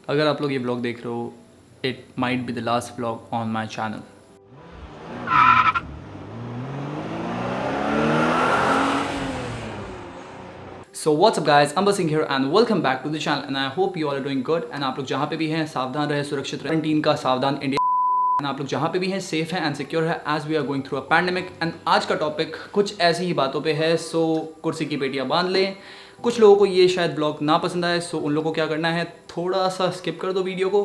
अगर आप लोग ये ब्लॉग देख रहे हो, it might be the last blog on my channel. So what's up guys, Amber Singh here and welcome back to the channel and I hope you all are doing good. And आप लोग जहाँ पे भी हैं सावधान रहे, सुरक्षित रहे, क्वारंटीन का सावधान इंडिया। एंड आप लोग जहाँ पे भी हैं सेफ हैं एंड सिक्योर है as we are going through a pandemic. And आज का टॉपिक कुछ ऐसी ही बातों पे है, सो कुर्सी की पेटियाँ बांध लें। कुछ लोगों को ये शायद ब्लॉग ना पसंद आए, सो उन लोगों को क्या करना है, थोड़ा सा स्किप कर दो वीडियो को।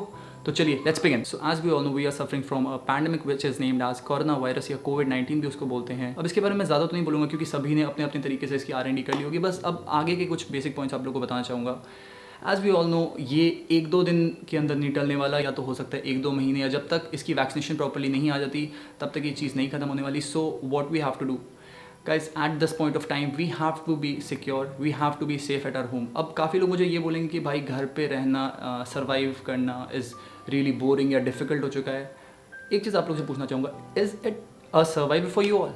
तो चलिए let's begin. So as we all know we are suffering from a pandemic which is named as corona virus या कोविड-19 भी उसको बोलते हैं। अब इसके बारे में ज़्यादा तो नहीं बोलूँगा क्योंकि सभी ने अपने अपने तरीके से इसकी R&D कर ली होगी। बस अब आगे के कुछ बेसिक पॉइंट्स आप लोगों को बताना चाहूँगा। एज वी ऑल नो ये 1-2 दिन के अंदर नहीं टलने वाला, या तो हो सकता है 1-2 महीने, या जब तक इसकी वैक्सीनेशन प्रॉपर्ली नहीं आ जाती तब तक ये चीज़ नहीं खत्म होने वाली। So what we have to do guys at this point of time, we have to be secure, we have to be safe at our home. अब काफ़ी लोग मुझे ये बोलेंगे कि भाई घर पे रहना, सर्वाइव करना इज़ रियली बोरिंग या डिफिकल्ट हो चुका है। एक चीज़ आप लोग से पूछना चाहूँगा, is it a survival for you all?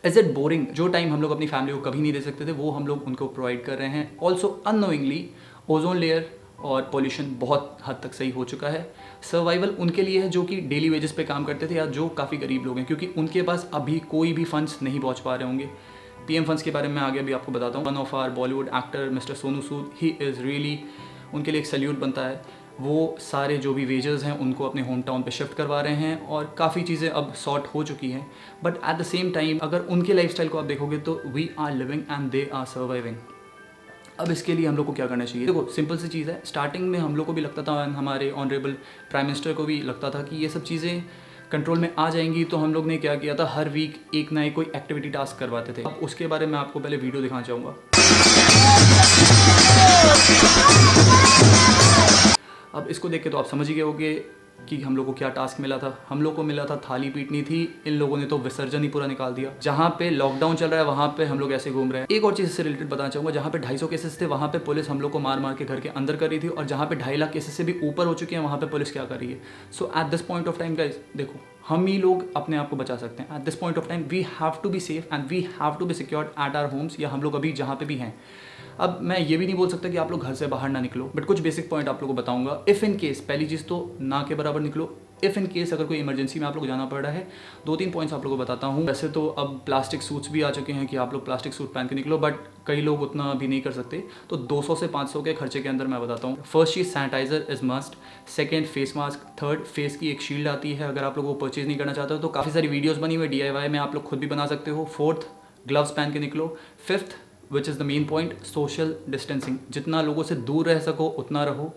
Is it boring? जो टाइम हम लोग अपनी फैमिली को कभी नहीं दे सकते थे वो हम लोग उनको प्रोवाइड कर रहे हैं। ऑल्सो अननोइंगली ओजोन लेयर और पॉल्यूशन बहुत हद तक सही हो चुका है। सर्वाइवल उनके लिए है जो कि डेली वेजेस पे काम करते थे या जो काफ़ी गरीब लोग हैं, क्योंकि उनके पास अभी कोई भी फंड्स नहीं पहुंच पा रहे होंगे। पीएम फंड्स के बारे में आगे भी आपको बताता हूँ। One of our Bollywood actor mister Sonu Sood, he is really, उनके लिए एक सैल्यूट बनता है। वो सारे जो भी वेजर्स हैं उनको अपने होम टाउन पे शिफ्ट करवा रहे हैं और काफ़ी चीज़ें अब सॉर्ट हो चुकी हैं। But at the same time अगर उनके लाइफस्टाइल को आप देखोगे तो we are living and they are surviving. अब इसके लिए हम लोग को क्या करना चाहिए? देखो सिंपल सी चीज़ है। स्टार्टिंग में हम लोग को भी लगता था, हमारे ऑनरेबल प्राइम मिनिस्टर को भी लगता था कि ये सब चीज़ें कंट्रोल में आ जाएंगी, तो हम लोग ने क्या किया था, हर वीक एक ना एक कोई एक्टिविटी टास्क करवाते थे। अब उसके बारे में आपको पहले वीडियो दिखाना चाहूँगा। अब इसको देख के तो आप समझ ही गए होंगे कि हम लोग को क्या टास्क मिला था। हम लोग को मिला था थाली पीटनी थी, इन लोगों ने तो विसर्जन ही पूरा निकाल दिया। जहाँ पे लॉकडाउन चल रहा है वहाँ पे हम लोग ऐसे घूम रहे हैं। एक और चीज़ इससे रिलेटेड बताना चाहूँगा, जहाँ पे 250 केसेस थे वहाँ पे पुलिस हम लोग को मार मार के घर के अंदर कर रही थी, और जहाँ पे 2.5 लाख केसेस से भी ऊपर हो चुके हैं वहाँ पे पुलिस क्या कर रही है। So at this point of time guys, देखो हम ही लोग अपने आप को बचा सकते हैं। At this point of time we have to be safe and we have to be secured at our homes, या हम लोग अभी जहाँ पे भी हैं। अब मैं ये भी नहीं बोल सकता कि आप लोग घर से बाहर ना निकलो, बट कुछ बेसिक पॉइंट आप लोगों को बताऊंगा। इफ़ इन केस, पहली चीज़ तो ना के बराबर निकलो। इफ़ इन केस अगर कोई इमरजेंसी में आप लोग जाना पड़ रहा है, 2-3 पॉइंट्स आप लोगों को बताता हूँ। वैसे तो अब प्लास्टिक सूट्स भी आ चुके हैं कि आप लोग प्लास्टिक सूट पहन के निकलो, बट कई लोग उतना भी नहीं कर सकते, तो 200 से 500 के खर्चे के अंदर मैं बताता हूँ। फर्स्ट चीज़ sanitiser is must, second face mask, third face की एक शील्ड आती है अगर आप लोग वो परचेज नहीं करना चाहते हो तो काफ़ी सारी वीडियोज़ बनी हुई DIY में, आप लोग खुद भी बना सकते हो। फोर्थ, ग्लव्स पहन के निकलो। Fifth which is the main point, social distancing, जितना लोगों से दूर रह सको उतना रहो।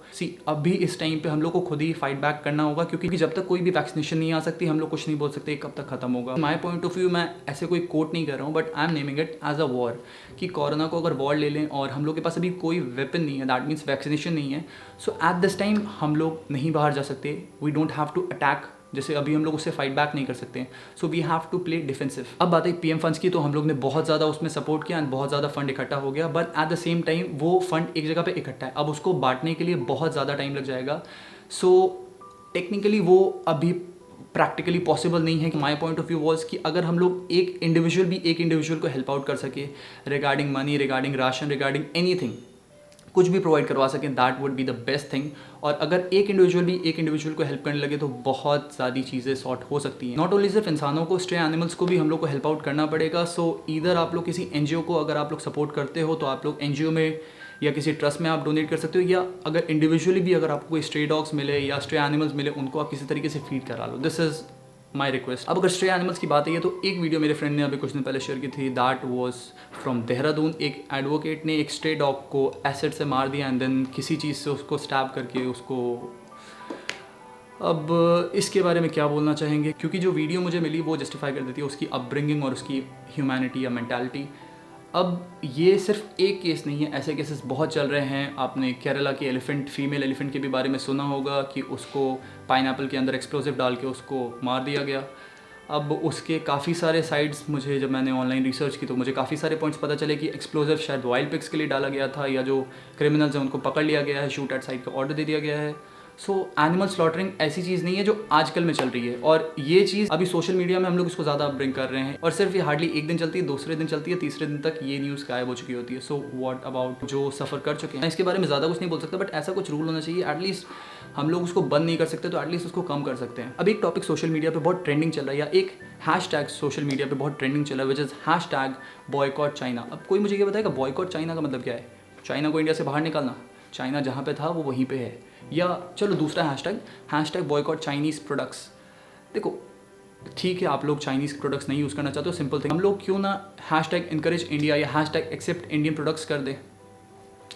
अभी इस टाइम पे हम लोग को खुद ही फाइट बैक करना होगा, क्योंकि जब तक कोई भी वैक्सीनेशन नहीं आ सकती हम लोग कुछ नहीं बोल सकते कब तक खत्म होगा। माय पॉइंट ऑफ व्यू, मैं ऐसे कोई कोट नहीं कर रहा हूँ, but I am naming it as a war, कि कोरोना को अगर वॉर ले लें और हम लोग के पास अभी कोई वेपन नहीं है, दैट मीन्स वैक्सीनेशन नहीं है। सो एट दिस टाइम हम लोग नहीं बाहर जा सकते, we don't have to attack, जैसे अभी हम लोग उससे फाइट बैक नहीं कर सकते। So we have to play defensive. अब बात है पीएम फंड्स की, तो हम लोग ने बहुत ज़्यादा उसमें सपोर्ट किया एंड बहुत ज़्यादा फंड इकट्ठा हो गया, but at the same time वो फंड एक जगह पे इकट्ठा है, अब उसको बांटने के लिए बहुत ज़्यादा टाइम लग जाएगा। सो टेक्निकली वो अभी प्रैक्टिकली पॉसिबल नहीं है। कि my point of view was कि अगर हम लोग एक इंडिविजुअल को हेल्प आउट कर सके regarding money, regarding ration, regarding anything, कुछ भी प्रोवाइड करवा सकें, that would be the best thing. और अगर एक इंडिविजुअल को हेल्प करने लगे तो बहुत सारी चीज़ें सॉर्ट हो सकती हैं। नॉट ओनली सिर्फ इंसानों को, स्ट्रे एनिमल्स को भी हम लोग को हेल्प आउट करना पड़ेगा। सो ईदर आप लोग किसी NGO को अगर आप लोग सपोर्ट करते हो तो आप लोग NGO में या किसी ट्रस्ट में आप डोनेट कर सकते हो, या अगर इंडिविजुअली भी अगर आपको कोई स्ट्रे डॉग्स मिले या स्ट्रे एनिमल्स मिले उनको आप किसी तरीके से फीड करा लो। This is my request. अब अगर स्ट्रे एनिमल्स की बात है तो एक वीडियो मेरे फ्रेंड ने अभी कुछ दिन पहले शेयर की थी, दैट वाज फ्रॉम देहरादून। एक एडवोकेट ने एक स्ट्रे डॉग को एसिड से मार दिया एंड देन किसी चीज़ से उसको स्टैब करके उसको। अब इसके बारे में क्या बोलना चाहेंगे, क्योंकि जो वीडियो मुझे मिली वो जस्टिफाई कर देती है उसकी अपब्रिंगिंग और उसकी ह्यूमैनिटी या मेंटालिटी। अब ये सिर्फ एक केस नहीं है, ऐसे केसेस बहुत चल रहे हैं। आपने केरला की फीमेल एलिफेंट के भी बारे में सुना होगा कि उसको पाइनएप्पल के अंदर एक्सप्लोसिव डाल के उसको मार दिया गया। अब उसके काफ़ी सारे साइड्स, मुझे जब मैंने ऑनलाइन रिसर्च की तो मुझे काफ़ी सारे पॉइंट्स पता चले कि एक्सप्लोसिव शायद वाइल्ड पिग्स के लिए डाला गया था, या जो क्रिमिनल्स हैं उनको पकड़ लिया गया है, शूट एट साइट का ऑर्डर दे दिया गया है। सो एनिमल स्लॉटरिंग ऐसी चीज़ नहीं है जो आजकल में चल रही है, और ये चीज़ अभी सोशल मीडिया में हम लोग इसको ज़्यादा ब्रिंग कर रहे हैं, और सिर्फ ये हार्डली एक दिन चलती है, दूसरे दिन चलती है, तीसरे दिन तक ये न्यूज़ गायब हो चुकी होती है। सो व्हाट अबाउट जो सफ़र कर चुके हैं, इसके बारे में ज़्यादा कुछ नहीं बोल सकता, बट ऐसा कुछ रूल होना चाहिए एटलीस्ट। हम लोग उसको बंद नहीं कर सकते तो एटलीस्ट उसको कम कर सकते हैं। अब एक टॉपिक सोशल मीडिया पे बहुत ट्रेंडिंग चल रहा है, या एक हैशटैग सोशल मीडिया पे बहुत ट्रेंडिंग चल रहा है, which is hashtag boycott China. अब कोई मुझे ये बताएगा बॉयकॉट चाइना का मतलब क्या है? चाइना को इंडिया से बाहर निकालना? चाइना जहाँ पे था वो वहीं पे है। या चलो दूसरा हैशटैग बॉयकॉट चाइनीज़ प्रोडक्ट्स। देखो ठीक है, आप लोग चाइनीज़ प्रोडक्ट्स नहीं यूज़ करना चाहते हो, सिंपल थिंग, हम लोग क्यों ना हैशटैग इनकरेज इंडिया या हैशटैग एक्सेप्ट इंडियन प्रोडक्ट्स कर दें।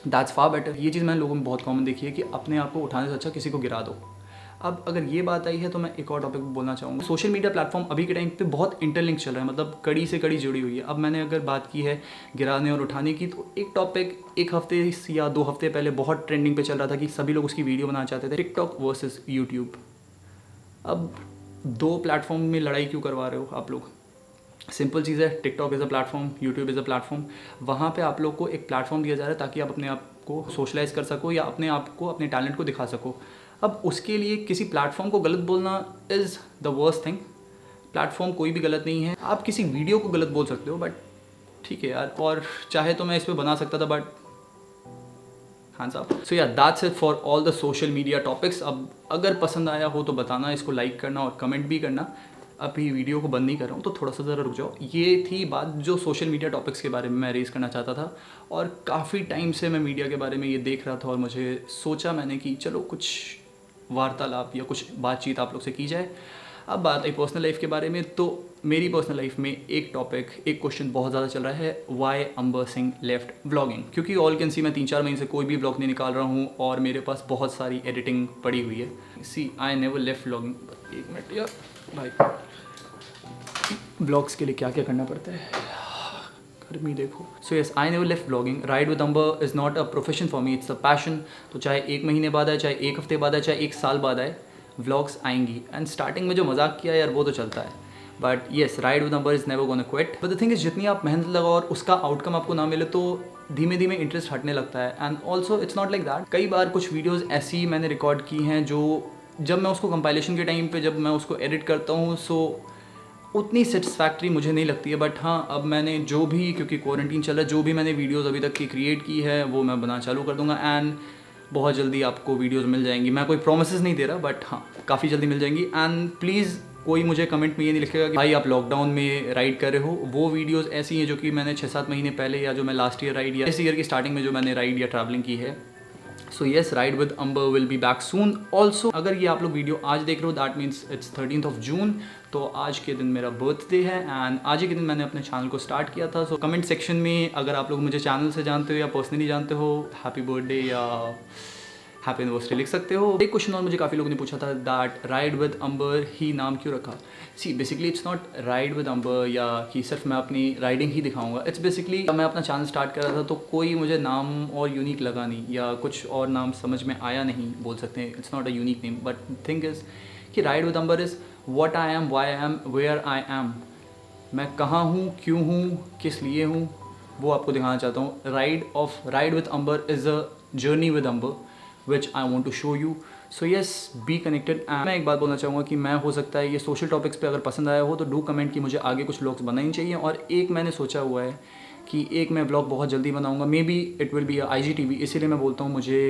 That's far better. ये चीज़ मैंने लोगों में बहुत कॉमन देखी है कि अपने आप को उठाने से अच्छा किसी को गिरा दो। अब अगर ये बात आई है तो मैं एक और टॉपिक बोलना चाहूँगा। सोशल मीडिया प्लेटफॉर्म अभी के टाइम पे बहुत इंटरलिंक चल रहा है, मतलब कड़ी से कड़ी जुड़ी हुई है। अब मैंने अगर बात की है गिराने और उठाने की, तो एक टॉपिक एक हफ्ते या 2 हफ्ते पहले बहुत ट्रेंडिंग पे चल रहा था कि सभी लोग उसकी वीडियो बनाना चाहते थे, टिकटॉक वर्सेस यूट्यूब। अब 2 प्लेटफॉर्म में लड़ाई क्यों करवा रहे हो आप लोग? सिंपल चीज़ है, TikTok is a platform, YouTube is a platform. वहाँ पे आप लोग को एक प्लेटफॉर्म दिया जा रहा है ताकि आप अपने आप को सोशलाइज कर सको या अपने आप को, अपने टैलेंट को दिखा सको। अब उसके लिए किसी प्लेटफॉर्म को गलत बोलना is the worst thing. Platform कोई भी गलत नहीं है, आप किसी वीडियो को गलत बोल सकते हो, बट ठीक है यार, और चाहे तो मैं इस पर बना सकता था, but hands up. So yeah, that's it for all the social media topics. अब अगर पसंद आया हो तो बताना, इसको लाइक करना और कमेंट भी करना। अभी वीडियो को बंद नहीं कर रहा हूँ तो थोड़ा सा ज़रा रुक जाओ। ये थी बात जो सोशल मीडिया टॉपिक्स के बारे में मैं रेज़ करना चाहता था, और काफ़ी टाइम से मैं मीडिया के बारे में ये देख रहा था, और मुझे सोचा मैंने कि चलो कुछ वार्तालाप या कुछ बातचीत आप लोग से की जाए। अब बात आई पर्सनल लाइफ के बारे में, तो मेरी पर्सनल लाइफ में एक क्वेश्चन बहुत ज़्यादा चल रहा है, वाई अंबर सिंह लेफ्ट व्लॉगिंग। क्योंकि ऑल कैन सी मैं 3-4 महीने से कोई भी व्लॉग नहीं निकाल रहा हूँ, और मेरे पास बहुत सारी एडिटिंग पड़ी हुई है। सी आई नेवर लेफ्ट व्लॉगिंग। एक मिनट यार भाई, ब्लॉग्स के लिए क्या क्या करना पड़ता है, गर्मी देखो। So yes, I never left vlogging. Ride with Ambar is not a profession for me, it's a passion. तो चाहे 1 महीने बाद आए, चाहे 1 हफ्ते बाद आए, चाहे 1 साल बाद आए, व्लॉग्स आएंगी। एंड स्टार्टिंग में जो मजाक किया यार वो तो चलता है, but yes, ride with Ambar is never gonna quit. But the thing is, जितनी आप मेहनत लगाओ और उसका आउटकम आपको ना मिले तो धीमे धीमे इंटरेस्ट हटने लगता है। And also it's not like that. कई बार कुछ वीडियोज़ ऐसी मैंने रिकॉर्ड की हैं जो जब मैं उसको कंपाइलेशन के टाइम पे जब मैं उसको एडिट करता हूँ, सो उतनी सेटिस्फैक्ट्री मुझे नहीं लगती है। बट हाँ, अब मैंने जो भी, क्योंकि क्वारंटीन चल रहा है, जो भी मैंने वीडियोज़ अभी तक की क्रिएट की है वो मैं बनाना चालू कर दूँगा, एंड बहुत जल्दी आपको वीडियोज़ मिल जाएंगी। मैं कोई प्रोमिसेस नहीं दे रहा, बट हाँ काफ़ी जल्दी मिल जाएंगी। एंड प्लीज़ कोई मुझे कमेंट में ये नहीं लिखेगा कि भाई आप लॉकडाउन में राइड कर रहे हो। वो वीडियोज़ ऐसी हैं जो कि मैंने 6-7 महीने पहले, या जो मैं लास्ट ईयर राइड, या इस ईयर की स्टार्टिंग में जो मैंने राइड या ट्रैवलिंग की है। So yes, ride with Amber will be back soon. Also अगर ये आप लोग वीडियो आज देख रहे हो, that means it's 13th of June। तो आज के दिन मेरा बर्थडे है, एंड आज ही के दिन मैंने अपने चैनल को स्टार्ट किया था। सो कमेंट सेक्शन में अगर आप लोग मुझे चैनल से जानते हो या पर्सनली जानते हो, हैप्पी बर्थडे या हैप्पी एनिवर्सरी लिख सकते हो। एक क्वेश्चन और मुझे काफ़ी लोगों ने पूछा था, दैट राइड विद अंबर ही नाम क्यों रखा? See basically it's not ride with Ambar या कि सिर्फ मैं अपनी राइडिंग ही दिखाऊंगा। इट्स बेसिकली मैं अपना चैनल स्टार्ट कर रहा था तो कोई मुझे नाम और यूनिक लगा नहीं, या कुछ और नाम समझ में आया नहीं, बोल सकते हैं। It's not a unique name, but thing is कि ride with Ambar is what I am, why I am, where I am. मैं कहाँ हूँ, क्यों हूँ, किस लिए हूँ, वो आपको दिखाना चाहता हूँ। Ride with Ambar is a journey with Amber which I want to show you. So yes, be connected. And मैं एक बात बोलना चाहूँगा कि मैं, हो सकता है ये सोशल टॉपिक्स पे अगर पसंद आया हो तो डू कमेंट कि मुझे आगे कुछ व्लॉग्स बनाने चाहिए। और एक मैंने सोचा हुआ है कि एक मैं व्लॉग बहुत जल्दी बनाऊँगा, may be it will be IGTV। इसीलिए मैं बोलता हूँ मुझे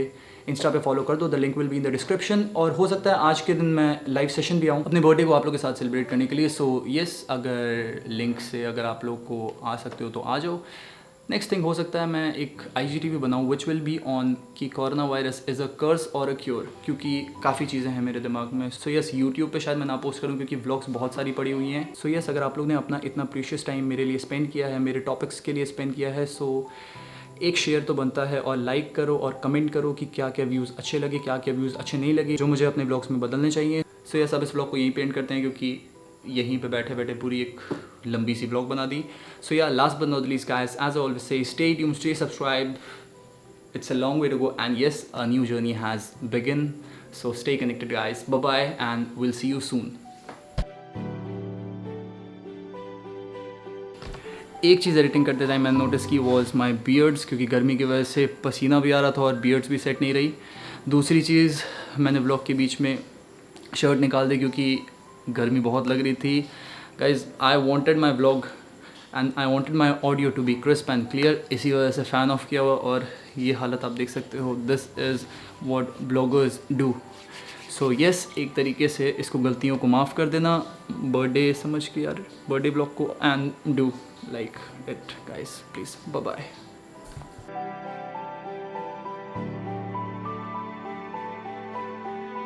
इंस्टा पे फॉलो कर दो, the link will be in the description. और हो सकता है आज के दिन मैं लाइव सेशन भी आऊँ अपने बर्थडे को आप लोग के साथ सेलिब्रेट करने के लिए। सो येस, अगर लिंक से अगर आप लोग को आ सकते हो तो आ जाओ। नेक्स्ट थिंग, हो सकता है मैं एक IGTV बनाऊँ विच विल बी ऑन कि कोरोना वायरस इज़ अ कर्स और अ क्योर, क्योंकि काफ़ी चीज़ें हैं मेरे दिमाग में। सो यस, यूट्यूब पे शायद मैं ना पोस्ट करूँ क्योंकि व्लॉग्स बहुत सारी पड़ी हुई हैं। सो यस, अगर आप लोग ने अपना इतना प्रीशियस टाइम मेरे लिए स्पेंड किया है, मेरे टॉपिक्स के लिए स्पेंड किया है, सो एक शेयर तो बनता है, और लाइक करो और कमेंट करो कि क्या क्या व्यूज़ अच्छे लगे, क्या क्या व्यूज़ अच्छे नहीं लगे, जो मुझे अपने व्लॉग्स में बदलने चाहिए। सो यस, अब इस व्लॉग को यहीं पेंट करते हैं क्योंकि यहीं पे बैठे बैठे पूरी एक लंबी सी ब्लॉग बना दी। So yeah, last but not least guys, as I always say, stay tuned, stay subscribe. It's a long way to go, and yes, a new journey has begun. So stay connected guys, bye bye, and we'll see you soon. एक चीज़ editing करते time मैंने notice की was my beards, क्योंकि गर्मी की वजह से पसीना भी आ रहा था और बियर्ड्स भी सेट नहीं रही। दूसरी चीज़, मैंने व्लॉग के बीच में शर्ट निकाल दी क्योंकि गर्मी बहुत लग रही थी। Guys I wanted my vlog and I wanted my audio to be crisp and clear, इसी वजह से फ़ैन ऑफ किया हुआ और ये हालत आप देख सकते हो। This is what bloggers do. So yes, एक तरीके से इसको गलतियों को माफ़ कर देना बर्थडे समझ के यार, बर्थडे ब्लॉग को, and do like it guys please. Bye bye.